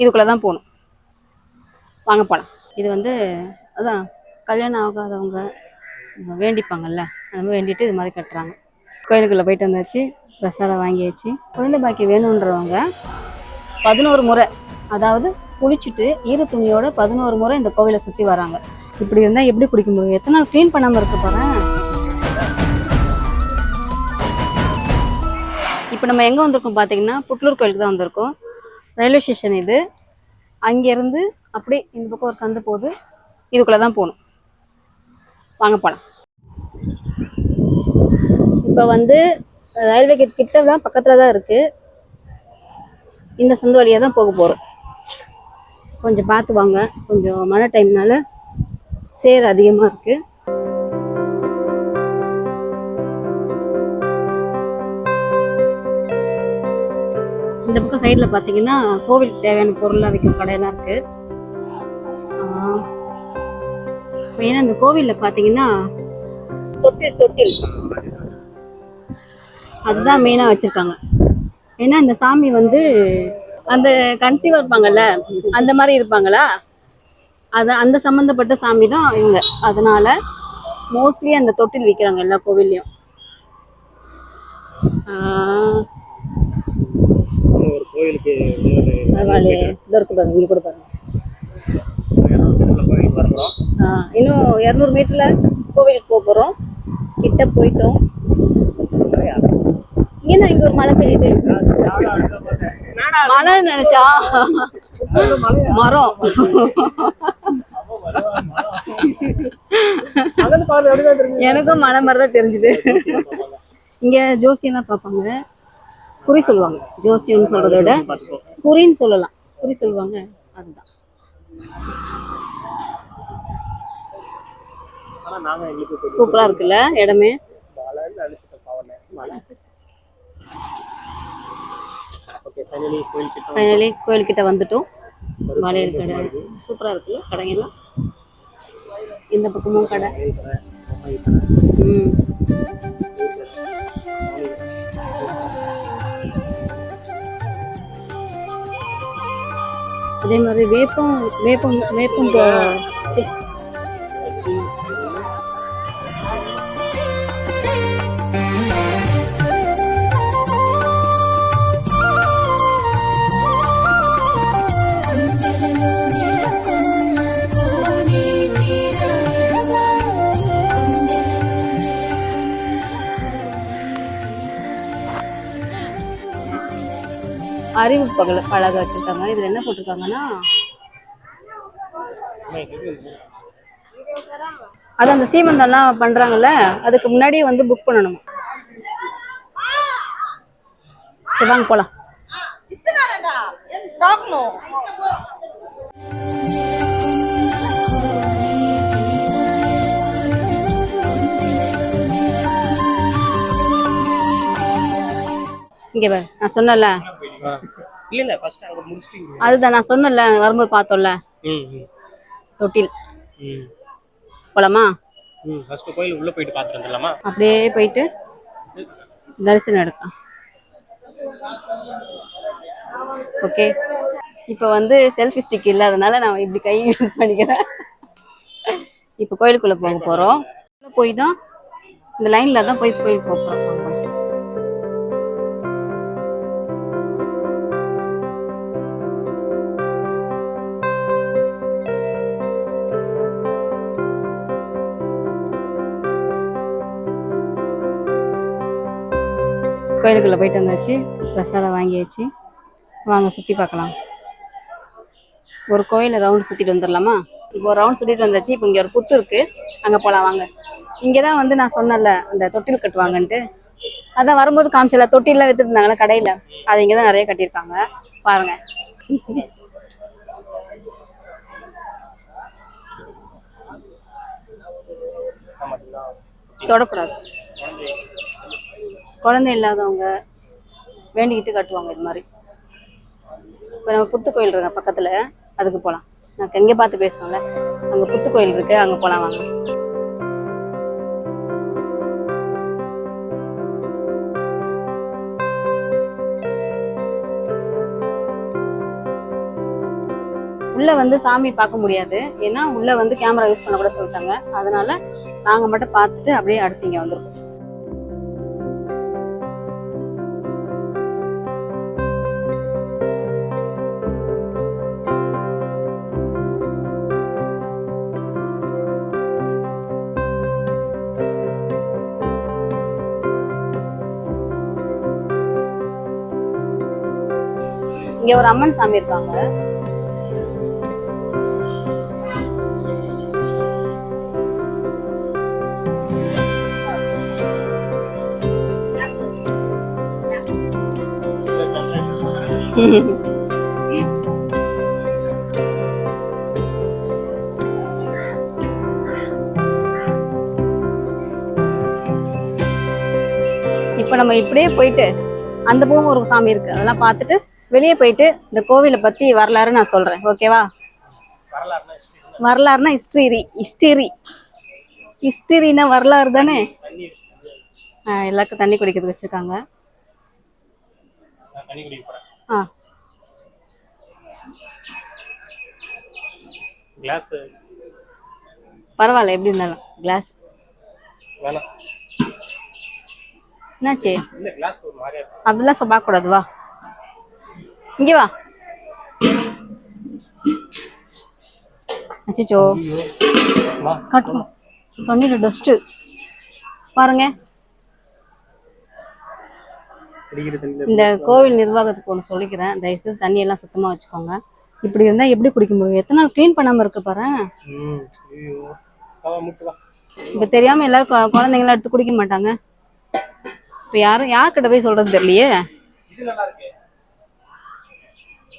இதுக்குள்ளே தான் போகணும். வாங்க போகலாம். இது வந்து அதான் கல்யாணம் ஆகாதவங்க வேண்டிப்பாங்கல்ல, அந்த மாதிரி வேண்டிட்டு இது மாதிரி கட்டுறாங்க. கோயிலுக்குள்ளே போயிட்டு வந்தாச்சு, பிரசாதம் வாங்கியாச்சு. குழந்தை பாக்கி வேணுன்றவங்க 11 முறை, அதாவது குளிச்சுட்டு ஈர துணியோட 11 முறை இந்த கோவிலை சுற்றி வராங்க. இப்படி இருந்தால் எப்படி குடிக்க முடியும்? எத்தனை நாள் க்ளீன் பண்ணாமல் இருக்க போகிறேன். இப்போ நம்ம எங்கே வந்திருக்கோம் பார்த்தீங்கன்னா, புட்லூர் கோயிலுக்கு தான் வந்திருக்கோம். ரயில்வே ஸ்டேஷன் இது. அங்கேருந்து அப்படியே இந்த பக்கம் ஒரு சந்து போகுது, இதுக்குள்ளே தான் போகணும். வாங்க போகலாம். இப்போ வந்து ரயில்வே கேட் கிட்ட தான், பக்கத்தில் தான் இருக்குது. இந்த சந்து வழியாக தான் போக போகிறோம். கொஞ்சம் பார்த்து வாங்க, கொஞ்சம் மழை டைம்னால சேர் அதிகமாக இருக்குது. இந்த பக்கம் சைடில் பார்த்தீங்கன்னா கோவிலுக்கு தேவையான பொருளாக வைக்கிற கடையெல்லாம் இருக்குது. மெயினாக இந்த கோவிலில் பார்த்தீங்கன்னா தொட்டில் அதுதான் மெயினாக வச்சுருக்காங்க. ஏன்னா இந்த சாமி வந்து அந்த கன்சீவாக இருப்பாங்கல்ல, அந்த மாதிரி இருப்பாங்களா, அந்த சம்மந்தப்பட்ட சாமி தான் இவங்க. அதனால மோஸ்ட்லி அந்த தொட்டில் விற்கிறாங்க எல்லா கோவில்லையும். இங்கே கூட பாருங்க. இன்னும் 200 மீட்டர்ல கோவிலுக்கு போக போகிறோம். கிட்ட போயிட்டோம். ஏன்னா இங்க ஒரு மழை பெய்யுது. மழை நினைச்சா மரம். எனக்கும் மழை மாதிரி தான் தெரிஞ்சுது. இங்க ஜோசியெல்லாம் பார்ப்பாங்க, குறி சொல்லுவாங்க. ஜோசியம்னு சொல்றத விட குறின்னு சொல்லலாம். குறி சொல்லுவாங்க, அதுதான். சூப்பரா இருக்குல்ல இடமே. ஃபைனலி கோயில்கிட்ட வந்துட்டோம். வளையல் கடை சூப்பரா இருக்குல்ல, கடைங்கெல்லாம். இந்த பக்கமும் கடை. அதே மாதிரி வேப்பம் அறிவு பழக வச்சிருக்காங்க. இதுல என்ன போட்டிருக்காங்கன்னா, அது அந்த சீமந்தம்லாம் பண்றாங்கல்ல, அதுக்கு முன்னாடியே வந்து புக் பண்ணணும். சரி வாங்க போலாம். இங்க பாரு, நான் சொன்னல, அதுதான் நான் சொன்னல, வரும்போது பார்த்தோம்ல தொட்டில். போலாமா? கோயில் உள்ள போயிட்டு பார்த்துட்டு வந்துடலாமா? அப்படியே போயிட்டு தரிசனம் எடுக்கலாம். ஓகே. இப்போ வந்து செல்ஃபி ஸ்டிக் இல்லாதனால நான் இப்படி கை யூஸ் பண்ணிக்கிறேன். இப்போ கோயிலுக்குள்ள போக போறோம். போய் தான் இந்த லைன்ல தான் போய் போய் போகிறோம். கோயிலுக்குள்ளே போயிட்டு வந்தாச்சு, பிரசாதம் வாங்கியாச்சு. வாங்க சுற்றி பார்க்கலாம். ஒரு கோயிலை ரவுண்ட் சுற்றிட்டு வந்துடலாமா? இப்போ ஒரு ரவுண்ட் சுற்றிட்டு வந்தாச்சு. இப்போ இங்கே ஒரு புத்து இருக்குது, அங்கே போகலாம் வாங்க. இங்கே தான் வந்து நான் சொன்னல அந்த தொட்டில் கட்டுவாங்கன்ட்டு, அதான் வரும்போது காமிச்சல தொட்டிலாம் வித்துட்டு இருந்தாங்களா கடையில், அது இங்கே தான் நிறைய கட்டியிருக்காங்க பாருங்க. தொடக்கூடாது. குழந்தை இல்லாதவங்க வேண்டிக்கிட்டு கட்டுவாங்க இது மாதிரி. இப்போ நம்ம புத்து கோயில் இருக்க பக்கத்தில், அதுக்கு போகலாம். நான் எங்கே பார்த்து பேசணும்ல, அங்கே புத்து கோயில் இருக்கு, அங்கே போகலாம் வாங்க. உள்ளே வந்து சாமி பார்க்க முடியாது, ஏன்னா உள்ளே வந்து கேமரா யூஸ் பண்ண கூட சொல்லிட்டாங்க. அதனால நாங்கள் மட்டும் பார்த்துட்டு அப்படியே அடுத்து இங்கே வந்துருக்கோம். இங்க ஒரு அம்மன் சாமி இருக்காங்க. இப்ப நம்ம இப்படியே போயிட்டு அந்த பக்கம் ஒரு சாமி இருக்கு, அதெல்லாம் பார்த்துட்டு வெளியே போயிட்டு இந்த கோவிலை பத்தி வரலாறு நான் சொல்றேன். ஓகேவா? வரலாறுனா ஹிஸ்டரினா வரலாறு தானே. எல்லாருக்கும் தண்ணி குடிக்கிறதுக்கு வச்சிருக்காங்க. பரவாயில்ல, எப்படி இருந்தாலும் கிளாஸ் என்னாச்சு அப்படிலாம் பார்க்க கூடாது. வா இங்க வா. அச்சோ கட்டணும், தண்ணியில டஸ்ட் பாருங்க. இந்த கோவில் நிர்வாகத்துக்கு ஒன்று சொல்லிக்கிறேன், தயவுசெய்து தண்ணியெல்லாம் சுத்தமாக வச்சுக்கோங்க. இப்படி இருந்தால் எப்படி குடிக்க முடியும்? எத்தனை நாள் க்ளீன் பண்ணாமல் இருக்கு பாரு. இப்போ தெரியாமல் எல்லாரும் குழந்தைங்களாம் எடுத்து குடிக்க மாட்டாங்க. இப்போ யார்கிட்ட போய் சொல்றது தெரியலையே.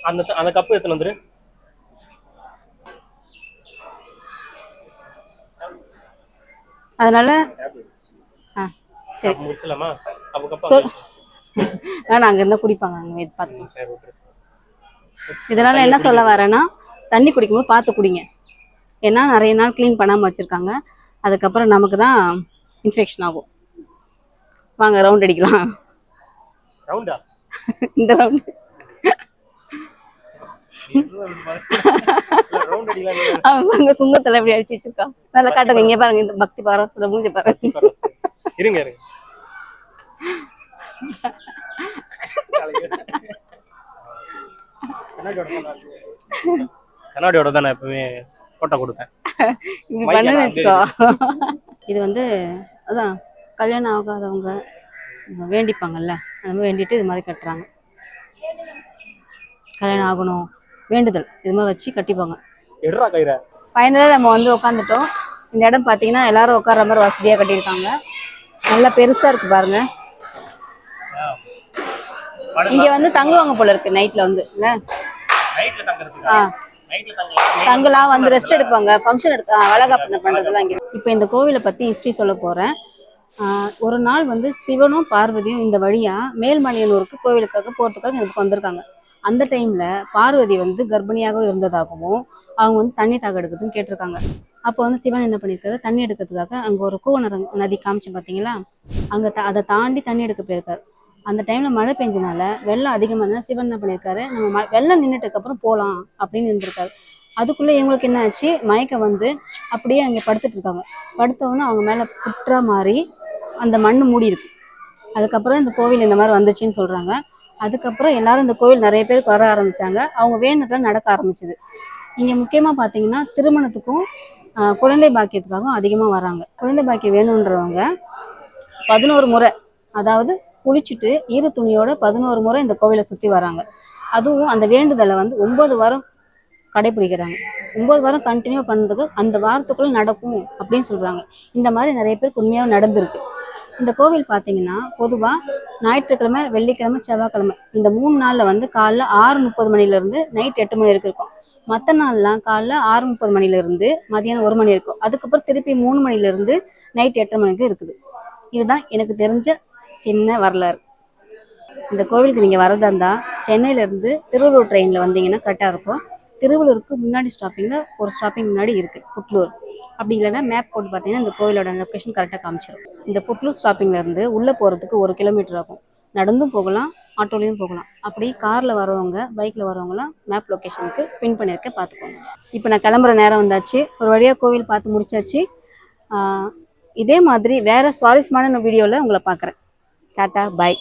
அந்த கப்பு எத்தனை வந்துரு? அதனால சரி அங்க இருந்தா குடிப்பாங்க, அங்க பார்த்துக்கலாம். இதனால என்ன சொல்ல வரேன்னா, தண்ணி குடிக்கும்போது பார்த்து குடிங்க. ஏன்னா நிறைய நாள் க்ளீன் பண்ணாமல் வச்சுருக்காங்க, அதுக்கப்புறம் நமக்கு தான் இன்ஃபெக்ஷன் ஆகும். வாங்க ரவுண்ட் அடிக்கலாம். இந்த ரவுண்டு அவங்க குங்குமத்துல எப்படி அடிச்சு வச்சிருக்கா, நல்லா காட்டுங்க. இங்க பாருங்க, இந்த பக்தி பாரவசல மூஞ்சி பாருங்க. இருங்க கண்ணாடியோட தான் நான் எப்பவுமே போட்டோ கொடுப்பேன். இப்படி பண்ணு வச்சுக்கோ. இது வந்து அதான் கல்யாணம் ஆகாதவங்க வேண்டிப்பாங்கல்ல, அந்த மாதிரி வேண்டிட்டு இது மாதிரி கட்டுறாங்க. கல்யாணம் ஆகணும் வேண்டுதல் இது மாதிரி வச்சு கட்டிப்பாங்க. ஃபைனலாக நம்ம வந்து உட்காந்துட்டோம். இந்த இடம் பார்த்தீங்கன்னா எல்லாரும் உட்கார்ற மாதிரி வசதியாக கட்டியிருக்காங்க. நல்லா பெருசாக இருக்கு பாருங்க. இங்கே வந்து தங்குவாங்க போல இருக்கு நைட்டில் வந்து, இல்லை தங்கலாம் வந்து ரெஸ்ட் எடுப்பாங்க, ஃபங்க்ஷன் வளகாப்பு பண்ணுறதுலாம் இங்கே. இப்போ இந்த கோவிலை பற்றி ஹிஸ்ட்ரி சொல்ல போகிறேன். ஒரு நாள் வந்து சிவனும் பார்வதியும் இந்த வழியாக மேல்மலையனூருக்கு கோவிலுக்காக போகிறதுக்காக இதுக்கு வந்திருக்காங்க. அந்த டைமில் பார்வதி வந்து கர்ப்பிணியாக இருந்ததாகவும் அவங்க வந்து தண்ணி தாக எடுக்கிறதுன்னு கேட்டிருக்காங்க. அப்போ வந்து சிவன் என்ன பண்ணியிருக்காரு, தண்ணி எடுக்கிறதுக்காக அங்கே ஒரு கூவநர நதி காமிச்சு பார்த்தீங்களா, அங்கே அதை தாண்டி தண்ணி எடுக்க போயிருக்காரு. அந்த டைமில் மழை பெஞ்சனால வெள்ளம் அதிகமாக இருந்தால் சிவன் என்ன பண்ணியிருக்காரு, நம்ம வெள்ளம் நின்றுட்டுக்கப்புறம் போகலாம் அப்படின்னு இருந்திருக்காரு. அதுக்குள்ளே இவங்களுக்கு என்ன ஆச்சு, மயக்கம் வந்து அப்படியே அங்கே படுத்துட்டு இருக்காங்க. படுத்தவொன்னே அவங்க மேலே புற்றா மாதிரி அந்த மண் மூடி இருக்கு. அதுக்கப்புறம் இந்த கோவில் இந்த மாதிரி வந்துச்சுன்னு சொல்கிறாங்க. அதுக்கப்புறம் எல்லாரும் இந்த கோவில் நிறைய பேருக்கு வர ஆரம்பித்தாங்க. அவங்க வேணுனதுலாம் நடக்க ஆரம்பிச்சுது. இங்கே முக்கியமாக பார்த்தீங்கன்னா திருமணத்துக்கும் குழந்தை பாக்கியத்துக்காகவும் அதிகமாக வராங்க. குழந்தை பாக்கியம் வேணுன்றவங்க 11 முறை, அதாவது குளிச்சுட்டு ஈர துணியோட 11 முறை இந்த கோவிலை சுற்றி வராங்க. அதுவும் அந்த வேண்டுதலை வந்து 9 வாரம் கடைபிடிக்கிறாங்க. 9 வாரம் கண்டினியூ பண்ணுறதுக்கு அந்த வாரத்துக்குள்ளே நடக்கும் அப்படின்னு சொல்கிறாங்க. இந்த மாதிரி நிறைய பேருக்கு உண்மையாக நடந்திருக்கு. இந்த கோவில் பார்த்தீங்கன்னா பொதுவாக ஞாயிற்றுக்கிழமை, வெள்ளிக்கிழமை, செவ்வாய்க்கிழமை இந்த 3 நாளில் வந்து காலைல 6:30 மணிலேருந்து நைட் 8 மணி வரைக்கும் இருக்கும். மற்ற நாள்லாம் காலைல 6:30 மணிலேருந்து மதியானம் 1 மணி இருக்கும். அதுக்கப்புறம் திருப்பி 3 மணிலேருந்து நைட் 8 மணிக்கு இருக்குது. இதுதான் எனக்கு தெரிஞ்ச சின்ன வரலாறு. இந்த கோவிலுக்கு நீங்கள் வரதா இருந்தால் சென்னையிலேருந்து திருவள்ளூர் ட்ரெயினில் வந்தீங்கன்னா கரெக்டாக இருக்கும். திருவள்ளூருக்கு முன்னாடி ஸ்டாப்பிங்கில் ஒரு ஸ்டாப்பிங் முன்னாடி இருக்குது புட்லூர். அப்படி இல்லைன்னா மேப் போட்டு பார்த்தீங்கன்னா இந்த கோவிலோட லொக்கேஷன் கரெக்டாக காமிச்சிடும். இந்த புட்லூர் ஸ்டாப்பிங்லேருந்து உள்ளே போகிறதுக்கு 1 கிலோமீட்டர் ஆகும். நடந்தும் போகலாம், ஆட்டோலையும் போகலாம். அப்படி காரில் வரவங்க பைக்கில் வரவங்களாம் மேப் லொக்கேஷனுக்கு பின் பண்ணியிருக்கேன், பார்த்துக்கோங்க. இப்போ நான் கிளம்புற நேரம் வந்தாச்சு. ஒரு வழியாக கோவில் பார்த்து முடிச்சாச்சு. இதே மாதிரி வேறு சுவாரஸ்யமான வீடியோவில் உங்களை பார்க்குறேன். டாட்டா, பாய்.